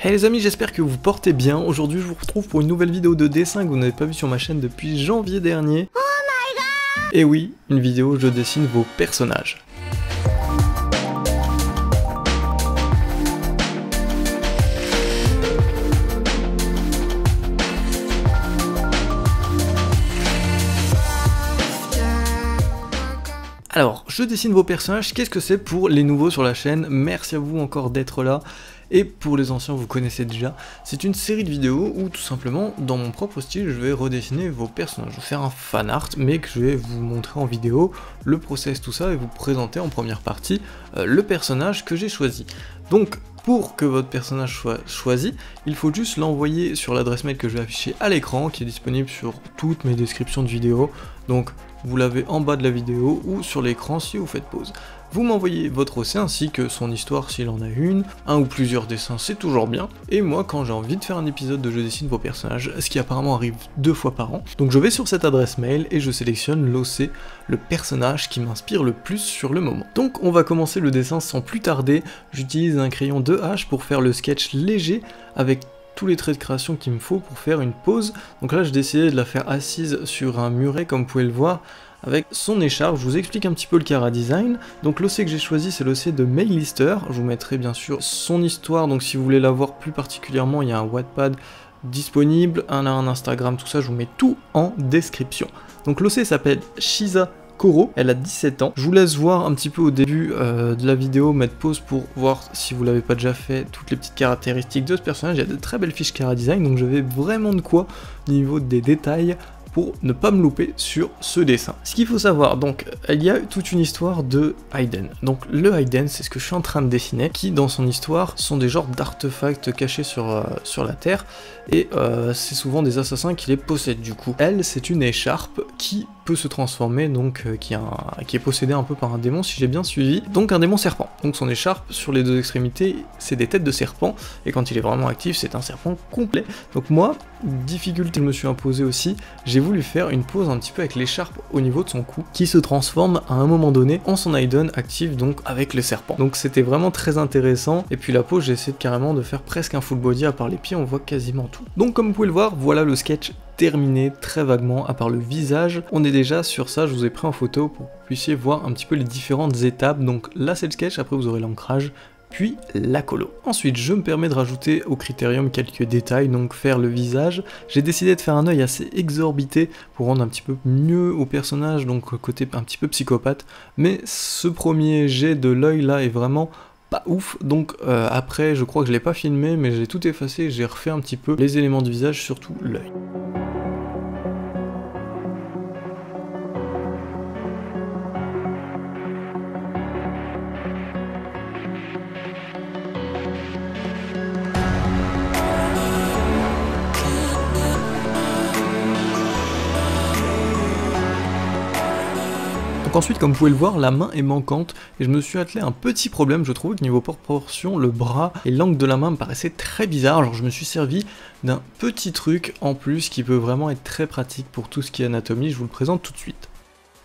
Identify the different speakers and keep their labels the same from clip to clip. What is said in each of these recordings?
Speaker 1: Hey les amis, j'espère que vous portez bien. Aujourd'hui je vous retrouve pour une nouvelle vidéo de dessin que vous n'avez pas vu sur ma chaîne depuis janvier dernier. Oh my god! Et oui, une vidéo où je dessine vos personnages. Alors, je dessine vos personnages, qu'est-ce que c'est pour les nouveaux sur la chaîne? Merci à vous encore d'être là. Et pour les anciens, vous connaissez déjà, c'est une série de vidéos où tout simplement, dans mon propre style, je vais redessiner vos personnages. Je vais faire un fan art, mais que je vais vous montrer en vidéo, le process, tout ça, et vous présenter en première partie le personnage que j'ai choisi. Donc, pour que votre personnage soit choisi, il faut juste l'envoyer sur l'adresse mail que je vais afficher à l'écran, qui est disponible sur toutes mes descriptions de vidéos. Donc, vous l'avez en bas de la vidéo ou sur l'écran si vous faites pause. Vous m'envoyez votre OC ainsi que son histoire s'il en a une, un ou plusieurs dessins, c'est toujours bien. Et moi, quand j'ai envie de faire un épisode de Je dessine vos personnages, ce qui apparemment arrive 2 fois par an, donc je vais sur cette adresse mail et je sélectionne l'OC, le personnage qui m'inspire le plus sur le moment. Donc on va commencer le dessin sans plus tarder. J'utilise un crayon 2H pour faire le sketch léger avec tous les traits de création qu'il me faut pour faire une pose. Donc là j'ai décidé de la faire assise sur un muret comme vous pouvez le voir avec son écharpe. Je vous explique un petit peu le chara design. Donc l'OC que j'ai choisi c'est l'OC de Mailister. Je vous mettrai bien sûr son histoire, donc si vous voulez la voir plus particulièrement il y a un Wattpad disponible, un Instagram, tout ça je vous mets tout en description. Donc l'OC s'appelle Shiza Koro, elle a 17 ans. Je vous laisse voir un petit peu au début de la vidéo, mettre pause pour voir si vous l'avez pas déjà fait, toutes les petites caractéristiques de ce personnage. Il y a de très belles fiches chara design, donc j'avais vraiment de quoi au niveau des détails pour ne pas me louper sur ce dessin. Ce qu'il faut savoir, donc, il y a toute une histoire de Hayden. Donc le Hayden, c'est ce que je suis en train de dessiner, qui dans son histoire sont des genres d'artefacts cachés sur la Terre, et c'est souvent des assassins qui les possèdent du coup. Elle, c'est une écharpe qui peut se transformer, donc qui est possédée un peu par un démon si j'ai bien suivi, donc un démon serpent. Donc son écharpe, sur les deux extrémités, c'est des têtes de serpent, et quand il est vraiment actif, c'est un serpent complet. Donc moi, difficulté que je me suis imposé aussi, j'ai voulu faire une pose un petit peu avec l'écharpe au niveau de son cou, qui se transforme à un moment donné en son Hayden actif, donc avec le serpent. Donc c'était vraiment très intéressant, et puis la pose, j'ai essayé carrément de faire presque un full body, à part les pieds, on voit quasiment tout. Donc comme vous pouvez le voir, voilà le sketch terminé très vaguement, à part le visage. On est déjà sur ça, je vous ai pris en photo pour que vous puissiez voir un petit peu les différentes étapes. Donc là c'est le sketch, après vous aurez l'ancrage, puis la colo. Ensuite, je me permets de rajouter au critérium quelques détails, donc faire le visage. J'ai décidé de faire un œil assez exorbité pour rendre un petit peu mieux au personnage, donc côté un petit peu psychopathe. Mais ce premier jet de l'œil là est vraiment pas ouf, donc après je crois que je l'ai pas filmé, mais j'ai tout effacé, j'ai refait un petit peu les éléments du visage, surtout l'œil. Donc ensuite, comme vous pouvez le voir, la main est manquante et je me suis attelé à un petit problème. Je trouvais que niveau proportion, le bras et l'angle de la main me paraissaient très bizarres. Alors je me suis servi d'un petit truc en plus qui peut vraiment être très pratique pour tout ce qui est anatomie. Je vous le présente tout de suite.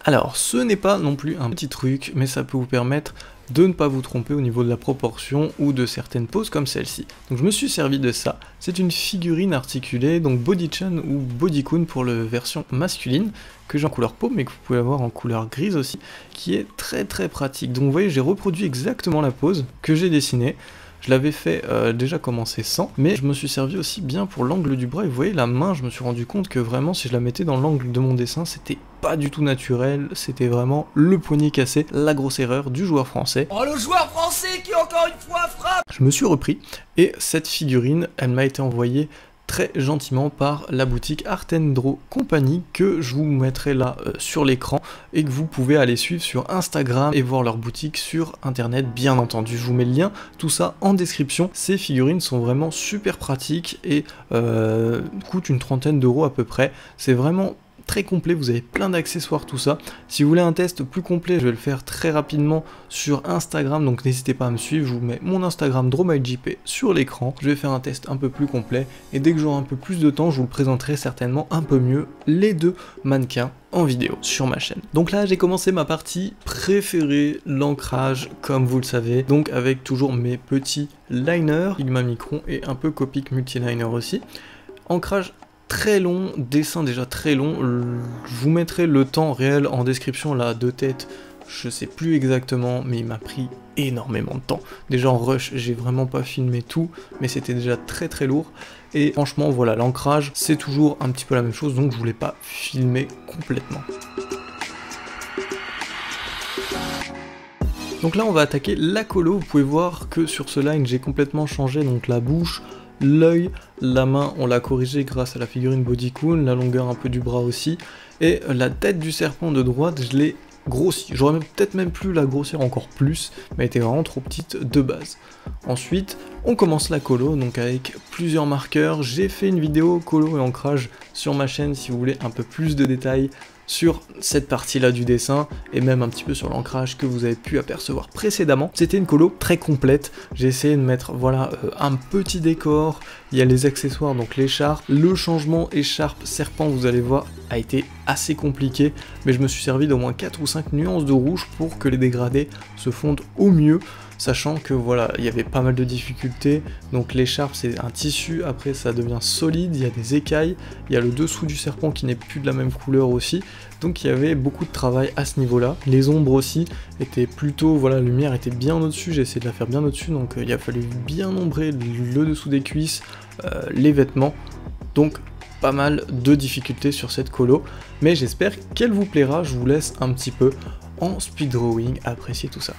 Speaker 1: Alors ce n'est pas non plus un petit truc, mais ça peut vous permettre de ne pas vous tromper au niveau de la proportion ou de certaines poses comme celle-ci. Donc je me suis servi de ça. C'est une figurine articulée, donc Body-chan ou Body-kun pour la version masculine, que j'ai en couleur peau, mais que vous pouvez avoir en couleur grise aussi, qui est très très pratique. Donc vous voyez, j'ai reproduit exactement la pose que j'ai dessinée. Je l'avais fait déjà commencer sans, mais je me suis servi aussi bien pour l'angle du bras, et vous voyez la main, je me suis rendu compte que vraiment si je la mettais dans l'angle de mon dessin, c'était pas du tout naturel, c'était vraiment le poignet cassé, la grosse erreur du joueur français. Oh le joueur français qui encore une fois frappe! Je me suis repris, et cette figurine, elle m'a été envoyée très gentiment par la boutique Artendro Company, que je vous mettrai là sur l'écran et que vous pouvez aller suivre sur Instagram et voir leur boutique sur internet bien entendu. Je vous mets le lien, tout ça en description. Ces figurines sont vraiment super pratiques et coûtent une trentaine d'euros à peu près. C'est vraiment très complet, vous avez plein d'accessoires, tout ça. Si vous voulez un test plus complet, je vais le faire très rapidement sur Instagram, donc n'hésitez pas à me suivre, je vous mets mon Instagram DromiteJP sur l'écran. Je vais faire un test un peu plus complet, et dès que j'aurai un peu plus de temps, je vous le présenterai certainement un peu mieux, les deux mannequins en vidéo sur ma chaîne. Donc là j'ai commencé ma partie préférée, l'ancrage comme vous le savez, donc avec toujours mes petits liners, Sigma Micron et un peu Copic Multiliner aussi. Ancrage très long, dessin déjà très long, je vous mettrai le temps réel en description là de tête, je sais plus exactement mais il m'a pris énormément de temps. Déjà en rush j'ai vraiment pas filmé tout mais c'était déjà très très lourd et franchement voilà, l'ancrage c'est toujours un petit peu la même chose donc je voulais pas filmer complètement. Donc là on va attaquer la colo, vous pouvez voir que sur ce line j'ai complètement changé donc la bouche, l'œil, la main on l'a corrigé grâce à la figurine Bodycoon, la longueur un peu du bras aussi, et la tête du serpent de droite je l'ai grossie, j'aurais peut-être même pu la grossir encore plus, mais elle était vraiment trop petite de base. Ensuite on commence la colo, donc avec plusieurs marqueurs, j'ai fait une vidéo colo et ancrage sur ma chaîne si vous voulez un peu plus de détails sur cette partie là du dessin et même un petit peu sur l'ancrage que vous avez pu apercevoir précédemment. C'était une colo très complète, j'ai essayé de mettre voilà un petit décor, il y a les accessoires donc l'écharpe, le changement écharpe serpent vous allez voir a été assez compliqué mais je me suis servi d'au moins 4 ou 5 nuances de rouge pour que les dégradés se fondent au mieux, sachant que voilà il y avait pas mal de difficultés, donc l'écharpe c'est un tissu, après ça devient solide, il y a des écailles, il y a le dessous du serpent qui n'est plus de la même couleur aussi, donc il y avait beaucoup de travail à ce niveau là. Les ombres aussi étaient plutôt, voilà la lumière était bien au dessus, j'ai essayé de la faire bien au dessus, donc il a fallu bien ombrer le dessous des cuisses, les vêtements, donc pas mal de difficultés sur cette colo, mais j'espère qu'elle vous plaira, je vous laisse un petit peu en speed drawing apprécier tout ça.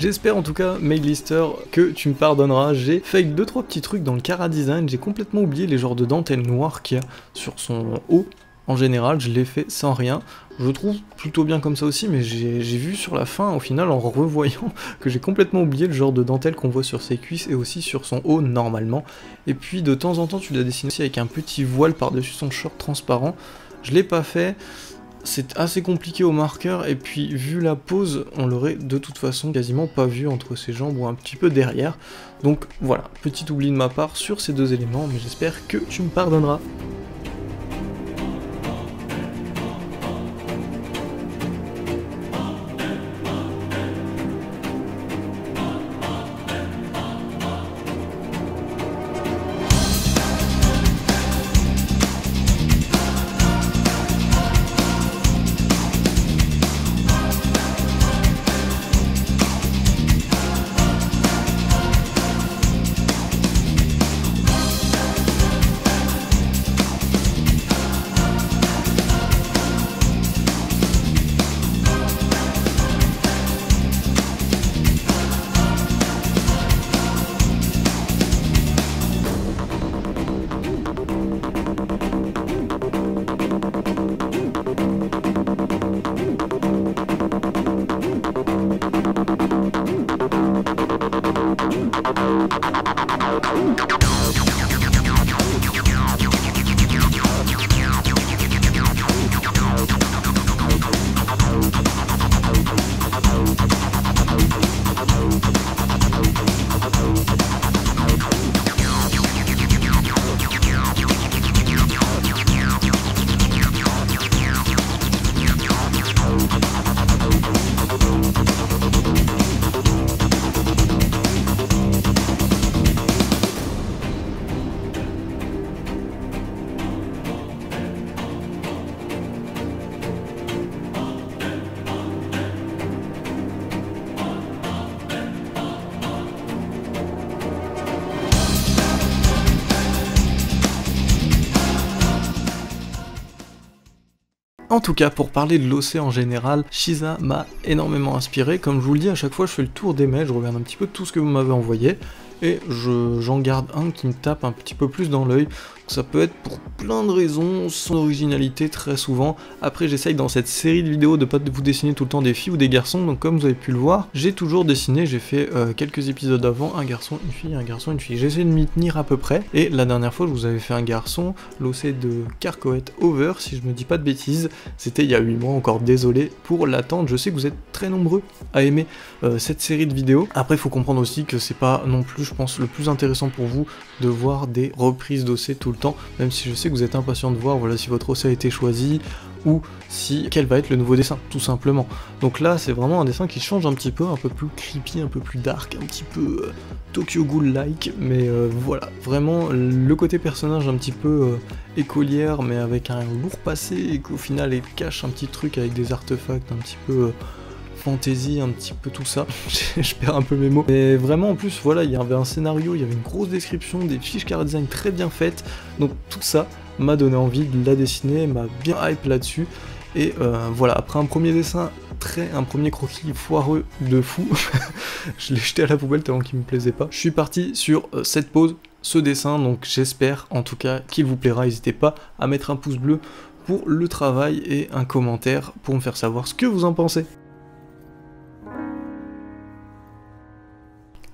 Speaker 1: J'espère en tout cas, Mailister, que tu me pardonneras, j'ai fait 2-3 petits trucs dans le Cara Design, j'ai complètement oublié les genres de dentelle noire qu'il y a sur son haut. En général, je l'ai fait sans rien, je trouve plutôt bien comme ça aussi, mais j'ai vu sur la fin, au final, en revoyant, que j'ai complètement oublié le genre de dentelle qu'on voit sur ses cuisses et aussi sur son haut normalement. Et puis de temps en temps, tu l'as dessiné aussi avec un petit voile par-dessus son short transparent, je l'ai pas fait. C'est assez compliqué au marqueur et puis vu la pose on l'aurait de toute façon quasiment pas vu entre ses jambes ou un petit peu derrière, donc voilà, petit oubli de ma part sur ces deux éléments mais j'espère que tu me pardonneras. En tout cas, pour parler de l'OC en général, Shiza m'a énormément inspiré. Comme je vous le dis, à chaque fois je fais le tour des mails, je regarde un petit peu tout ce que vous m'avez envoyé, et j'en garde un qui me tape un petit peu plus dans l'œil. Ça peut être pour plein de raisons, son originalité très souvent. Après, j'essaye dans cette série de vidéos de pas vous dessiner tout le temps des filles ou des garçons, donc comme vous avez pu le voir, j'ai toujours dessiné, j'ai fait quelques épisodes avant, un garçon, une fille, un garçon, une fille. J'essaie de m'y tenir à peu près, et la dernière fois je vous avais fait un garçon, l'OC de Carcoët Over, si je me dis pas de bêtises, c'était il y a 8 mois, encore désolé pour l'attente, je sais que vous êtes très nombreux à aimer cette série de vidéos. Après, il faut comprendre aussi que c'est pas non plus, je pense, le plus intéressant pour vous de voir des reprises d'OC tout le temps, même si je sais que vous êtes impatient de voir voilà, si votre OC a été choisi, ou si quel va être le nouveau dessin, tout simplement. Donc là, c'est vraiment un dessin qui change un petit peu plus creepy, un peu plus dark, un petit peu Tokyo Ghoul-like, mais voilà, vraiment le côté personnage un petit peu écolière, mais avec un lourd passé, et qu'au final, il cache un petit truc avec des artefacts un petit peu... fantasy, un petit peu tout ça, je perds un peu mes mots. Mais vraiment en plus voilà, il y avait un scénario, il y avait une grosse description, des fiches chara design très bien faites, donc tout ça m'a donné envie de la dessiner, m'a bien hype là-dessus, et voilà, après un premier dessin, un premier croquis foireux de fou, je l'ai jeté à la poubelle tellement qu'il me plaisait pas, je suis parti sur cette pose, ce dessin, donc j'espère en tout cas qu'il vous plaira, n'hésitez pas à mettre un pouce bleu pour le travail et un commentaire pour me faire savoir ce que vous en pensez.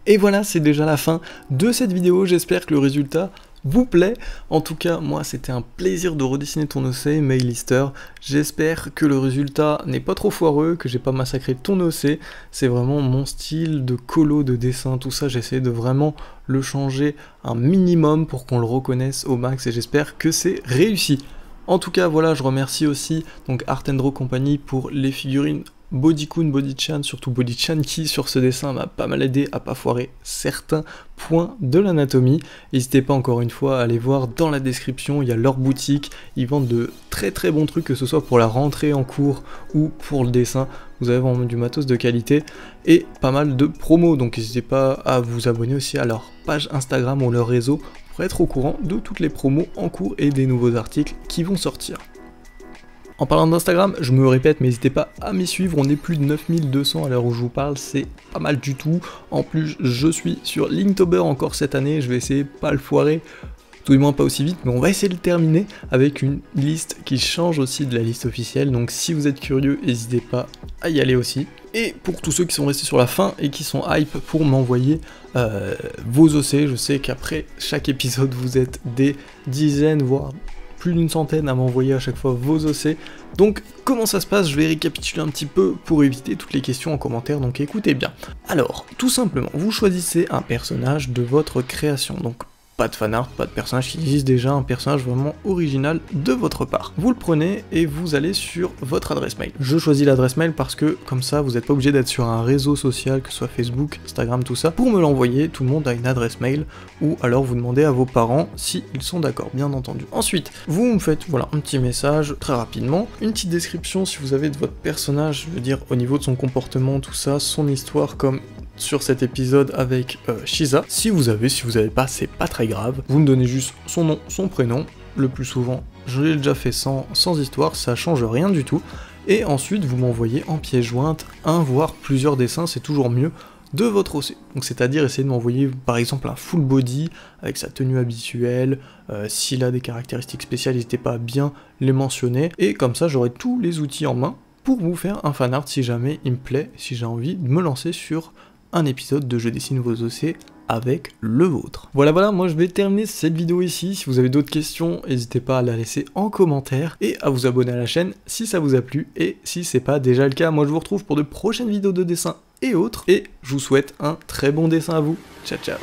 Speaker 1: Et voilà, c'est déjà la fin de cette vidéo, j'espère que le résultat vous plaît. En tout cas, moi c'était un plaisir de redessiner ton OC, Maylister. J'espère que le résultat n'est pas trop foireux, que j'ai pas massacré ton OC. C'est vraiment mon style de colo, de dessin, tout ça, j'essaie de vraiment le changer un minimum pour qu'on le reconnaisse au max, et j'espère que c'est réussi. En tout cas, voilà, je remercie aussi donc Art & Draw Company pour les figurines Bodykun, Bodychan, surtout Bodychan qui sur ce dessin m'a pas mal aidé à pas foirer certains points de l'anatomie. N'hésitez pas encore une fois à aller voir dans la description, il y a leur boutique, ils vendent de très très bons trucs, que ce soit pour la rentrée en cours ou pour le dessin. Vous avez vraiment du matos de qualité et pas mal de promos, donc n'hésitez pas à vous abonner aussi à leur page Instagram ou leur réseau pour être au courant de toutes les promos en cours et des nouveaux articles qui vont sortir. En parlant d'Instagram, je me répète, mais n'hésitez pas à m'y suivre, on est plus de 9200 à l'heure où je vous parle, c'est pas mal du tout. En plus, je suis sur Linktober encore cette année, je vais essayer de pas le foirer, tout du moins pas aussi vite, mais on va essayer de le terminer avec une liste qui change aussi de la liste officielle, donc si vous êtes curieux, n'hésitez pas à y aller aussi. Et pour tous ceux qui sont restés sur la fin et qui sont hype pour m'envoyer vos OC, je sais qu'après chaque épisode vous êtes des dizaines, voire plus d'une centaine à m'envoyer à chaque fois vos OC. Donc comment ça se passe? Je vais récapituler un petit peu pour éviter toutes les questions en commentaire, donc écoutez bien. Alors, tout simplement, vous choisissez un personnage de votre création, donc pas de fanart, pas de personnage qui existe déjà, un personnage vraiment original de votre part. Vous le prenez et vous allez sur votre adresse mail. Je choisis l'adresse mail parce que comme ça vous n'êtes pas obligé d'être sur un réseau social, que ce soit Facebook, Instagram, tout ça. Pour me l'envoyer, tout le monde a une adresse mail, ou alors vous demandez à vos parents si ils sont d'accord, bien entendu. Ensuite, vous me faites voilà un petit message très rapidement, une petite description si vous avez de votre personnage, je veux dire au niveau de son comportement, tout ça, son histoire comme sur cet épisode avec Shiza. Si vous avez pas, c'est pas très grave. Vous me donnez juste son nom, son prénom. Le plus souvent, je l'ai déjà fait sans histoire, ça change rien du tout. Et ensuite, vous m'envoyez en pièce jointe un voire plusieurs dessins, c'est toujours mieux, de votre OC. Donc c'est-à-dire essayer de m'envoyer par exemple un full body avec sa tenue habituelle, s'il a des caractéristiques spéciales, n'hésitez pas à bien les mentionner. Et comme ça, j'aurai tous les outils en main pour vous faire un fanart si jamais il me plaît, si j'ai envie de me lancer sur un épisode de Je dessine vos OC avec le vôtre. Voilà, moi je vais terminer cette vidéo ici. Si vous avez d'autres questions, n'hésitez pas à la laisser en commentaire et à vous abonner à la chaîne si ça vous a plu, et si c'est pas déjà le cas, moi je vous retrouve pour de prochaines vidéos de dessin et autres, et je vous souhaite un très bon dessin à vous. Ciao ciao.